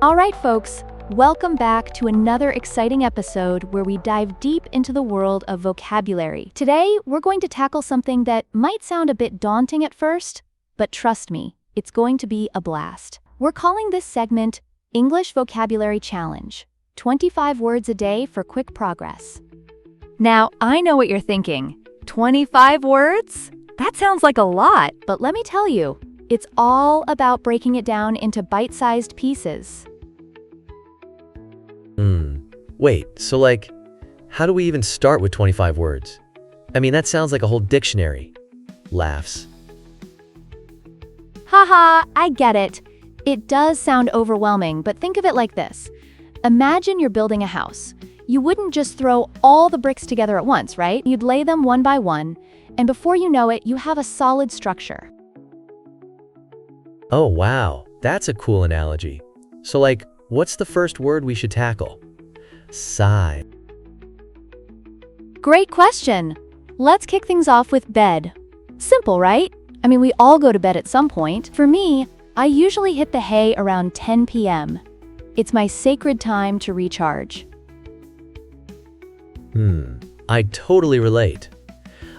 All right, folks, welcome back to another exciting episode where we dive deep into the world of vocabulary. Today, we're going to tackle something that might sound a bit daunting at first, but trust me, it's going to be a blast. We're calling this segment English Vocabulary Challenge, 25 words a day for quick progress. Now, I know what you're thinking. 25 words? That sounds like a lot, but let me tell you, it's all about breaking it down into bite-sized pieces. Wait, so how do we even start with 25 words? I mean, that sounds like a whole dictionary. Laughs. Haha, I get it. It does sound overwhelming, but think of it like this. Imagine you're building a house. You wouldn't just throw all the bricks together at once, right? You'd lay them one by one, and before you know it, you have a solid structure. Oh, wow. That's a cool analogy. So, what's the first word we should tackle? Sigh. Great question. Let's kick things off with bed. Simple, right? I mean, we all go to bed at some point. For me, I usually hit the hay around 10 p.m. It's my sacred time to recharge. I totally relate.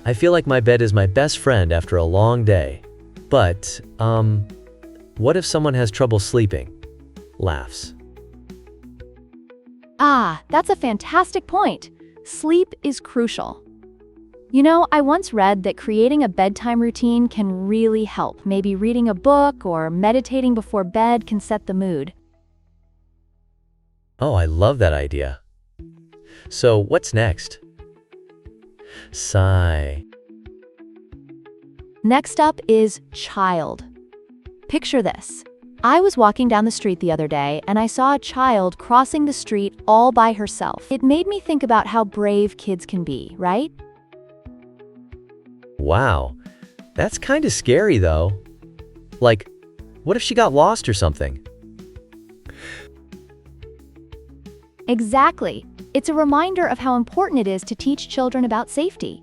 I feel like my bed is my best friend after a long day. But, what if someone has trouble sleeping? Laughs. That's a fantastic point. Sleep is crucial. You know, I once read that creating a bedtime routine can really help. Maybe reading a book or meditating before bed can set the mood. Oh, I love that idea. So, what's next? Sigh. Next up is child. Picture this. I was walking down the street the other day and I saw a child crossing the street all by herself. It made me think about how brave kids can be, right? Wow. That's kind of scary, though. What if she got lost or something? Exactly. It's a reminder of how important it is to teach children about safety.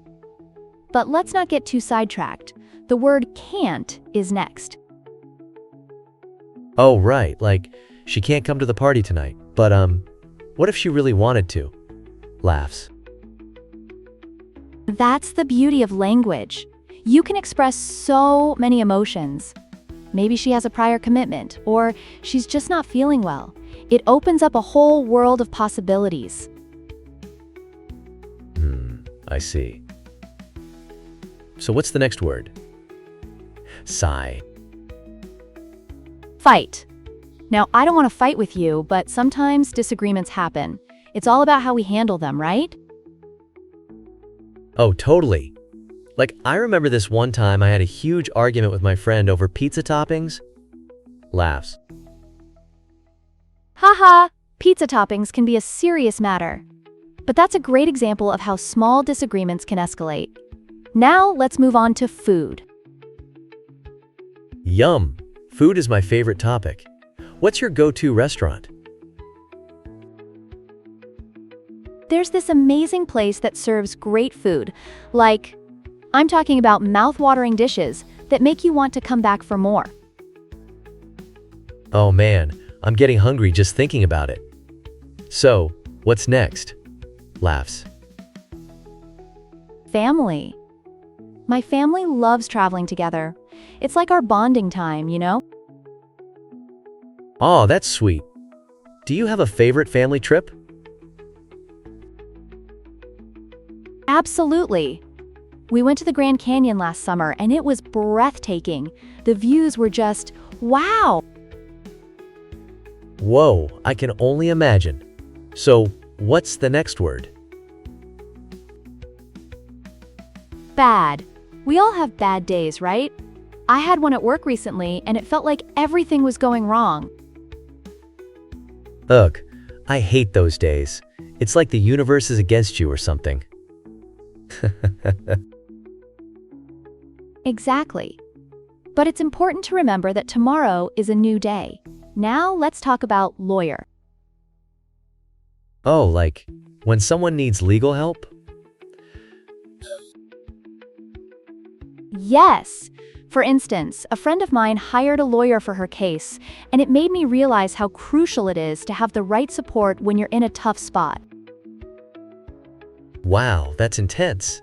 But let's not get too sidetracked. The word can't is next. Oh, right, she can't come to the party tonight, but what if she really wanted to? Laughs. That's the beauty of language. You can express so many emotions. Maybe she has a prior commitment, or she's just not feeling well. It opens up a whole world of possibilities. I see. So what's the next word? Sigh. Fight. Now, I don't want to fight with you, but sometimes disagreements happen. It's all about how we handle them, right? Oh, totally. I remember this one time I had a huge argument with my friend over pizza toppings. Laughs. Haha, pizza toppings can be a serious matter. But that's a great example of how small disagreements can escalate. Now, let's move on to food. Yum. Food is my favorite topic. What's your go-to restaurant? There's this amazing place that serves great food. I'm talking about mouth-watering dishes that make you want to come back for more. Oh man, I'm getting hungry just thinking about it. So, what's next? Laughs. Family. My family loves traveling together. It's like our bonding time, you know? Oh, that's sweet. Do you have a favorite family trip? Absolutely. We went to the Grand Canyon last summer and it was breathtaking. The views were just, wow! Whoa, I can only imagine. So, what's the next word? Bad. We all have bad days, right? I had one at work recently and it felt like everything was going wrong. Ugh, I hate those days. It's like the universe is against you or something. Exactly. But it's important to remember that tomorrow is a new day. Now let's talk about lawyer. Oh, when someone needs legal help? Yes. For instance, a friend of mine hired a lawyer for her case, and it made me realize how crucial it is to have the right support when you're in a tough spot. Wow, that's intense.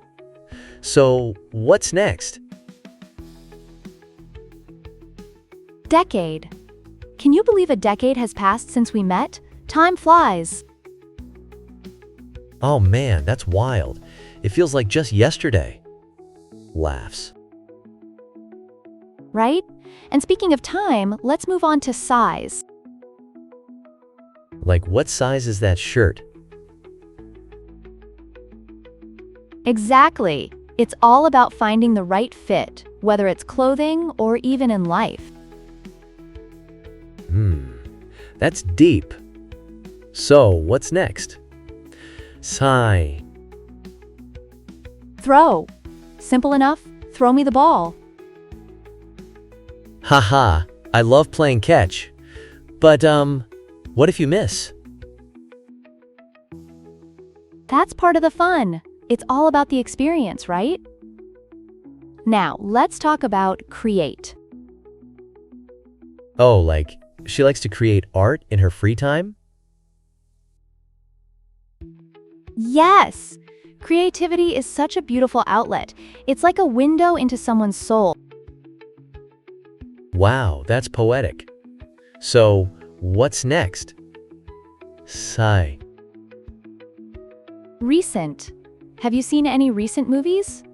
So, what's next? Decade. Can you believe a decade has passed since we met? Time flies. Oh man, that's wild. It feels like just yesterday. Laughs. Right? And speaking of time, let's move on to size. Like, what size is that shirt? Exactly. It's all about finding the right fit, whether it's clothing or even in life. That's deep. So, what's next? Sigh. Throw. Simple enough, throw me the ball. Haha, I love playing catch. But, what if you miss? That's part of the fun. It's all about the experience, right? Now, let's talk about create. Oh, like, she likes to create art in her free time? Yes! Creativity is such a beautiful outlet. It's like a window into someone's soul. Wow, that's poetic. So, what's next? Sigh. Recent. Have you seen any recent movies?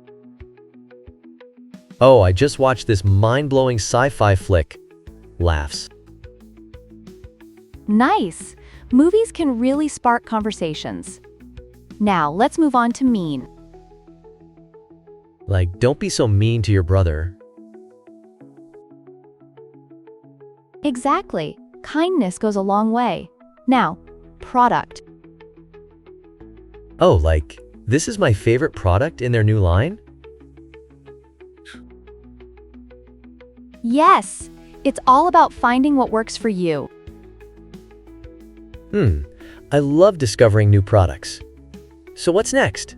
Oh, I just watched this mind-blowing sci-fi flick. Laughs. Nice! Movies can really spark conversations. Now, let's move on to mean. Like, don't be so mean to your brother. Exactly. Kindness goes a long way. Now, product. Oh, like, this is my favorite product in their new line? Yes! It's all about finding what works for you. I love discovering new products. So what's next?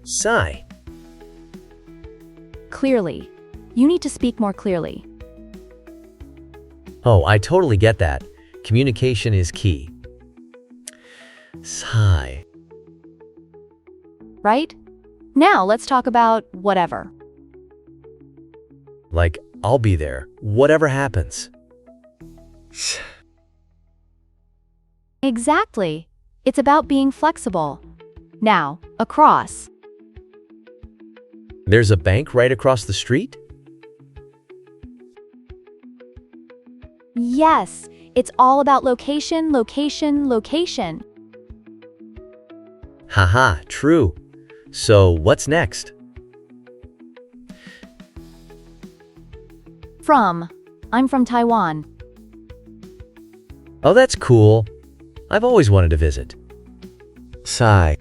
Sigh. Clearly. You need to speak more clearly. Oh, I totally get that. Communication is key. Sigh. Right? Now, let's talk about whatever. Like, I'll be there, whatever happens. Exactly. It's about being flexible. Now, across. There's a bank right across the street? Yes, it's all about location, location, location. Haha, true. So, what's next? From. I'm from Taiwan. Oh, that's cool. I've always wanted to visit. Sigh.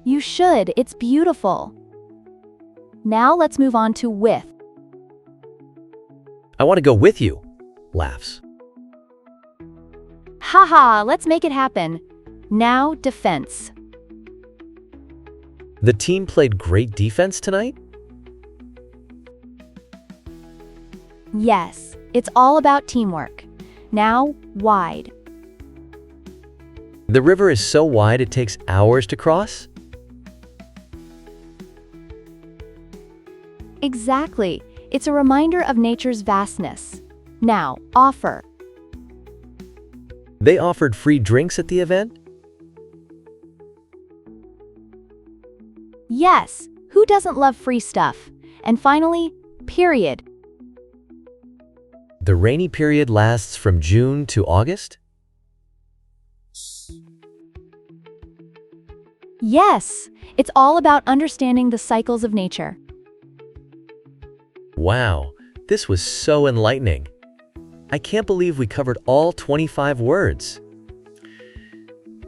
You should, it's beautiful. Now let's move on to with. I want to go with you. Laughs. Haha, let's make it happen. Now, defense. The team played great defense tonight? Yes, it's all about teamwork. Now, wide. The river is so wide it takes hours to cross? Exactly. It's a reminder of nature's vastness. Now, offer. They offered free drinks at the event? Yes, who doesn't love free stuff? And finally, period. The rainy period lasts from June to August? Yes, it's all about understanding the cycles of nature. Wow, this was so enlightening. I can't believe we covered all 25 words.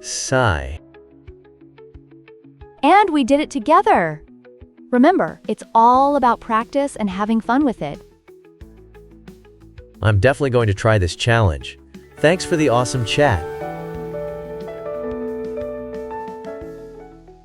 Sigh. And we did it together. Remember, it's all about practice and having fun with it. I'm definitely going to try this challenge. Thanks for the awesome chat.